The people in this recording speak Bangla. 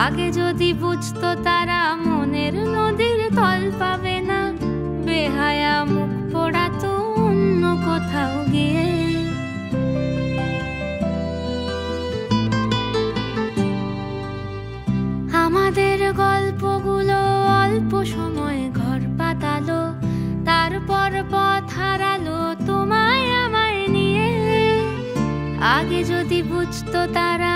আগে যদি বুঝতো তারা মনের নদীর তল পাবে না, বেহায়া মুখ পোড়াতো অন্য কোথাও গিয়ে। আমাদের গল্পগুলো অল্প সময় ঘর পাতালো, তারপর পথ হারালো তোমায় আমায় নিয়ে। আগে যদি বুঝতো তারা